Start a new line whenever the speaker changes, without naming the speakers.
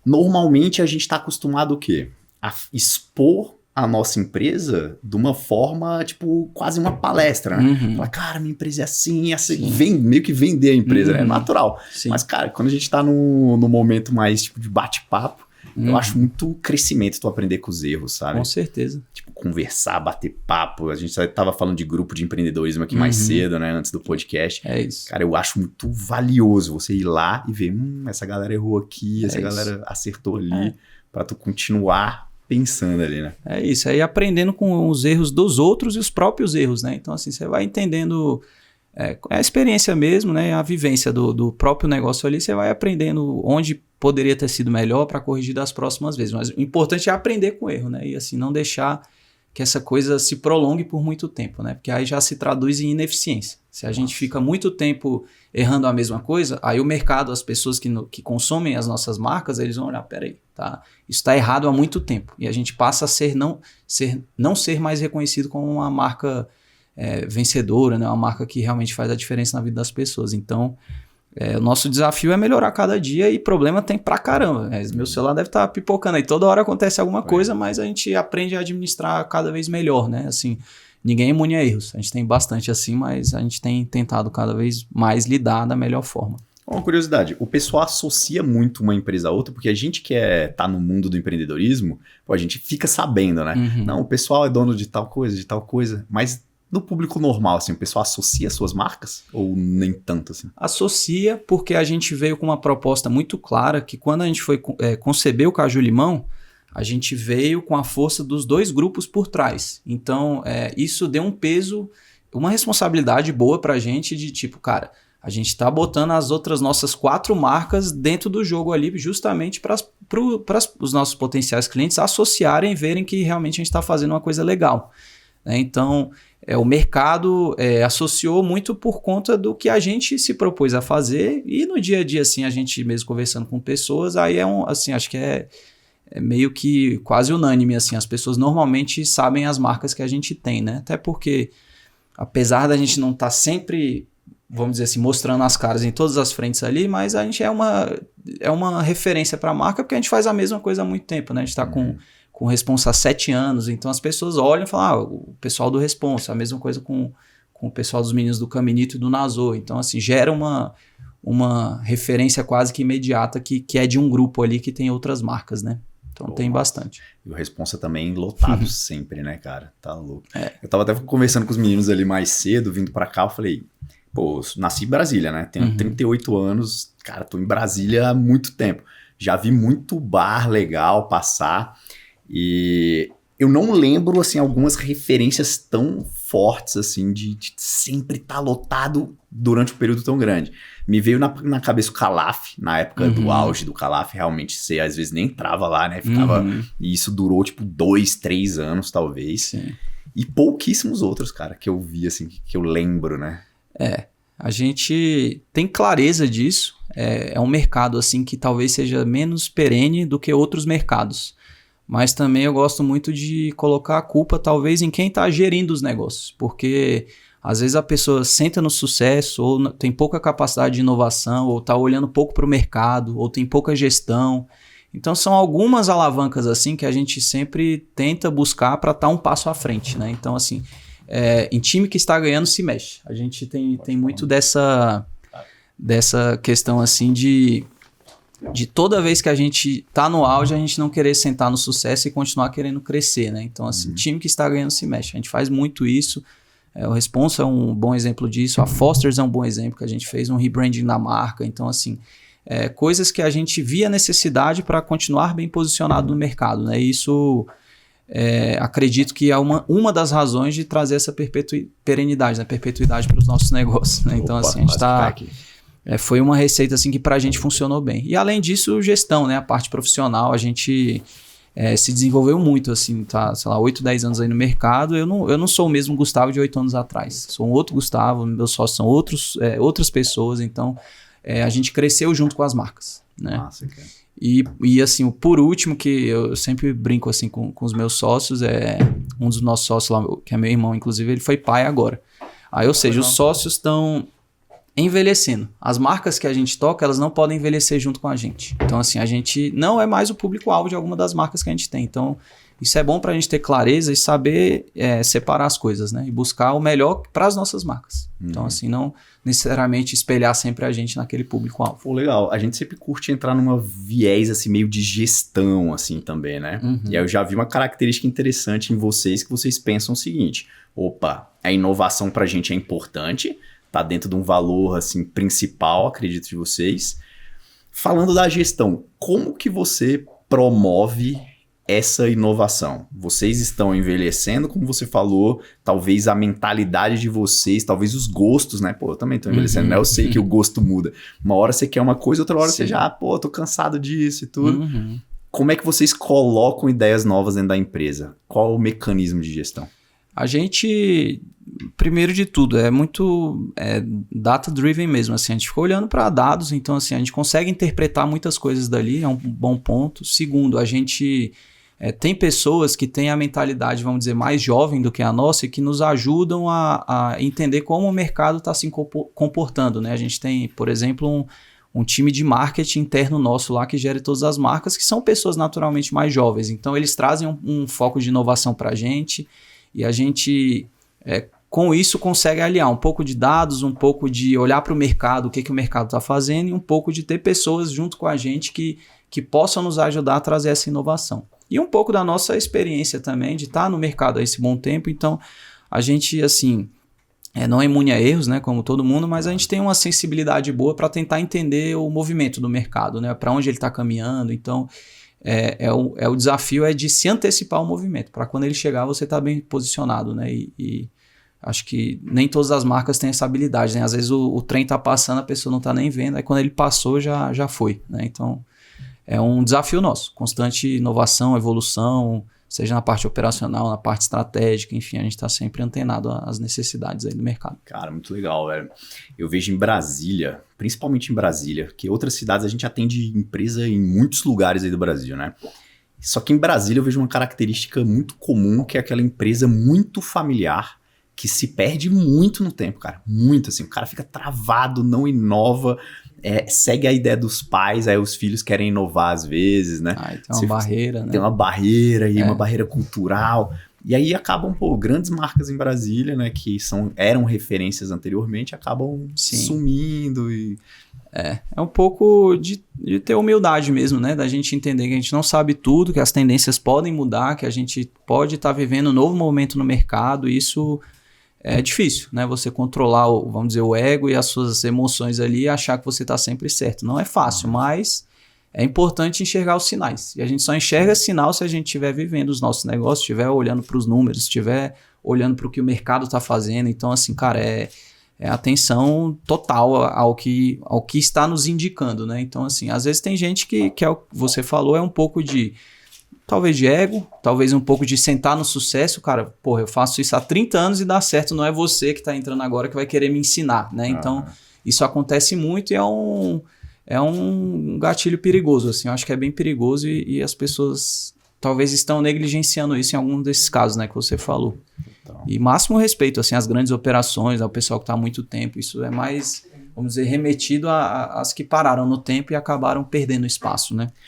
Normalmente a gente está acostumado o quê? A expor a nossa empresa de uma forma, tipo, quase uma palestra, né? Falar, cara, minha empresa é assim, meio que vender a empresa, né? É natural.
Sim.
Mas, cara, quando a gente tá no momento mais, tipo, de bate-papo, eu acho muito crescimento tu aprender com os erros, sabe?
Com certeza.
Tipo, conversar, bater papo. A gente tava falando de grupo de empreendedorismo aqui mais cedo, né? Antes do podcast.
É isso.
Cara, eu acho muito valioso você ir lá e ver, essa galera errou aqui, essa galera acertou ali, pra tu continuar pensando ali, né?
É isso, aí aprendendo com os erros dos outros e os próprios erros, né? Então, assim, você vai entendendo a experiência mesmo, né? A vivência do próprio negócio ali, você vai aprendendo onde poderia ter sido melhor para corrigir das próximas vezes. Mas o importante é aprender com o erro, né? E assim, não deixar que essa coisa se prolongue por muito tempo, né? Porque aí já se traduz em ineficiência. Se a gente fica muito tempo errando a mesma coisa, aí o mercado, as pessoas que consomem as nossas marcas, eles vão olhar, peraí, tá? Isso está errado há muito tempo. E a gente passa a não ser mais reconhecido como uma marca vencedora, né? Uma marca que realmente faz a diferença na vida das pessoas. Então, o nosso desafio é melhorar cada dia e problema tem pra caramba. Meu celular deve estar pipocando aí. Toda hora acontece alguma coisa, mas a gente aprende a administrar cada vez melhor, né? Assim, ninguém é imune a erros. A gente tem bastante assim, mas a gente tem tentado cada vez mais lidar da melhor forma.
Uma curiosidade, o pessoal associa muito uma empresa a outra, porque a gente que tá no mundo do empreendedorismo, a gente fica sabendo, né? Não, o pessoal é dono de tal coisa, mas no público normal, assim, o pessoal associa suas marcas? Ou nem tanto, assim?
Associa, porque a gente veio com uma proposta muito clara, que quando a gente foi conceber o Caju Limão, a gente veio com a força dos dois grupos por trás. Então, isso deu um peso, uma responsabilidade boa pra gente de tipo, cara, a gente está botando as outras nossas 4 marcas dentro do jogo ali, justamente para os nossos potenciais clientes associarem e verem que realmente a gente está fazendo uma coisa legal. Então, o mercado associou muito por conta do que a gente se propôs a fazer, e no dia a dia, assim, a gente mesmo conversando com pessoas, aí assim, acho que é meio que quase unânime, assim, as pessoas normalmente sabem as marcas que a gente tem, né? Até porque, apesar da gente não estar sempre, vamos dizer assim, mostrando as caras em todas as frentes ali, mas a gente é uma referência para a marca, porque a gente faz a mesma coisa há muito tempo, né? A gente está com Responsa há 7 anos, então as pessoas olham e falam, o pessoal do Responsa, a mesma coisa com o pessoal dos meninos do Caminito e do Nazô. Então, assim, gera uma referência quase que imediata que é de um grupo ali que tem outras marcas, né? Então tem bastante.
E o Responsa também lotado sempre, né, cara? Tá louco. Eu tava até conversando com os meninos ali mais cedo, vindo pra cá, eu falei, nasci em Brasília, né? Tenho 38 anos, cara, tô em Brasília há muito tempo. Já vi muito bar legal passar. E eu não lembro, assim, algumas referências tão fortes, assim, de sempre estar lotado durante um período tão grande. Me veio na cabeça o Calaf, na época do auge do Calaf, realmente você às vezes nem entrava lá, né? Ficava, e isso durou, tipo, 2, 3 anos, talvez.
Sim.
E pouquíssimos outros, cara, que eu vi, assim, que eu lembro, né?
A gente tem clareza disso. É um mercado, assim, que talvez seja menos perene do que outros mercados. Mas também eu gosto muito de colocar a culpa, talvez, em quem está gerindo os negócios. Porque, às vezes, a pessoa senta no sucesso, ou tem pouca capacidade de inovação, ou está olhando pouco para o mercado, ou tem pouca gestão. Então, são algumas alavancas assim que a gente sempre tenta buscar para estar um passo à frente, né? Então, assim, em time que está ganhando, se mexe. A gente tem muito dessa questão, assim, de toda vez que a gente tá no auge, a gente não querer sentar no sucesso e continuar querendo crescer, né? Então, assim, time que está ganhando se mexe. A gente faz muito isso. O Responsa é um bom exemplo disso. A Foster's é um bom exemplo, que a gente fez um rebranding da marca. Então, assim, coisas que a gente via necessidade para continuar bem posicionado no mercado, né? E isso, acredito que é uma das razões de trazer essa perenidade, né? Perpetuidade para os nossos negócios, né? Então, assim, a gente está... foi uma receita assim que pra gente funcionou bem. E além disso, gestão, né? A parte profissional, a gente se desenvolveu muito, assim, tá, sei lá, 8, 10 anos aí no mercado. Eu não sou o mesmo Gustavo de 8 anos atrás. Sou um outro Gustavo, meus sócios são outras pessoas, então a gente cresceu junto com as marcas, né? Nossa, cara. E assim, por último, que eu sempre brinco assim com os meus sócios, um dos nossos sócios lá, que é meu irmão, inclusive, ele foi pai agora. Aí, ou seja, os sócios estão envelhecendo. As marcas que a gente toca, elas não podem envelhecer junto com a gente. Então, assim, a gente não é mais o público-alvo de alguma das marcas que a gente tem. Então, isso é bom para a gente ter clareza e saber separar as coisas, né? E buscar o melhor para as nossas marcas. Então, assim, não necessariamente espelhar sempre a gente naquele público-alvo.
Pô, legal. A gente sempre curte entrar numa viés, assim, meio de gestão, assim, também, né? E aí eu já vi uma característica interessante em vocês, que vocês pensam o seguinte: opa, a inovação pra gente é importante, tá dentro de um valor, assim, principal, acredito, de vocês. Falando da gestão, como que você promove essa inovação? Vocês estão envelhecendo, como você falou, talvez a mentalidade de vocês, talvez os gostos, né? Pô, eu também tô envelhecendo, né? Eu sei que o gosto muda. Uma hora você quer uma coisa, outra hora você já, pô, tô cansado disso e tudo. Como é que vocês colocam ideias novas dentro da empresa? Qual o mecanismo de gestão?
A gente, primeiro de tudo, é muito data-driven mesmo, assim, a gente fica olhando para dados, então assim, a gente consegue interpretar muitas coisas dali, é um bom ponto. Segundo, a gente tem pessoas que têm a mentalidade, vamos dizer, mais jovem do que a nossa e que nos ajudam a entender como o mercado está se comportando, né? A gente tem, por exemplo, um time de marketing interno nosso lá que gera todas as marcas, que são pessoas naturalmente mais jovens, então eles trazem um foco de inovação para a gente. E a gente, com isso, consegue aliar um pouco de dados, um pouco de olhar para o mercado, o que o mercado está fazendo, e um pouco de ter pessoas junto com a gente que possam nos ajudar a trazer essa inovação. E um pouco da nossa experiência também, de estar no mercado há esse bom tempo. Então, a gente, assim, não é imune a erros, né, como todo mundo, mas a gente tem uma sensibilidade boa para tentar entender o movimento do mercado, né, para onde ele está caminhando. Então, o desafio é de se antecipar o movimento, para quando ele chegar você tá bem posicionado, né? E acho que nem todas as marcas têm essa habilidade, né? Às vezes o trem tá passando, a pessoa não tá nem vendo, aí quando ele passou já foi, né? Então é um desafio nosso, constante inovação, evolução, seja na parte operacional, na parte estratégica, enfim, a gente está sempre antenado às necessidades aí do mercado.
Cara, muito legal, velho. Eu vejo em Brasília, principalmente em Brasília, que outras cidades a gente atende empresa em muitos lugares aí do Brasil, né? Só que em Brasília eu vejo uma característica muito comum, que é aquela empresa muito familiar, que se perde muito no tempo, cara. Muito, assim. O cara fica travado, não inova, segue a ideia dos pais, aí os filhos querem inovar às vezes, né?
Tem uma barreira, né?
Tem uma barreira e uma barreira cultural. E aí acabam, grandes marcas em Brasília, né, que eram referências anteriormente, acabam sumindo e...
É um pouco de ter humildade mesmo, né? Da gente entender que a gente não sabe tudo, que as tendências podem mudar, que a gente pode estar vivendo um novo momento no mercado, e isso é difícil, né? Você controlar, vamos dizer, o ego e as suas emoções ali e achar que você está sempre certo. Não é fácil, mas é importante enxergar os sinais. E a gente só enxerga sinal se a gente estiver vivendo os nossos negócios, estiver olhando para os números, estiver olhando para o que o mercado está fazendo. Então, assim, cara, é atenção total ao que está nos indicando, né? Então, assim, às vezes tem gente que é o que você falou, é um pouco de... talvez de ego, talvez um pouco de sentar no sucesso. Cara, eu faço isso há 30 anos e dá certo, não é você que está entrando agora que vai querer me ensinar, né? Então, isso acontece muito e é um gatilho perigoso, assim. Eu acho que é bem perigoso e as pessoas talvez estão negligenciando isso em algum desses casos, né, que você falou. Então. E máximo respeito, assim, às grandes operações, ao pessoal que está há muito tempo. Isso é mais, vamos dizer, remetido às que pararam no tempo e acabaram perdendo espaço, né?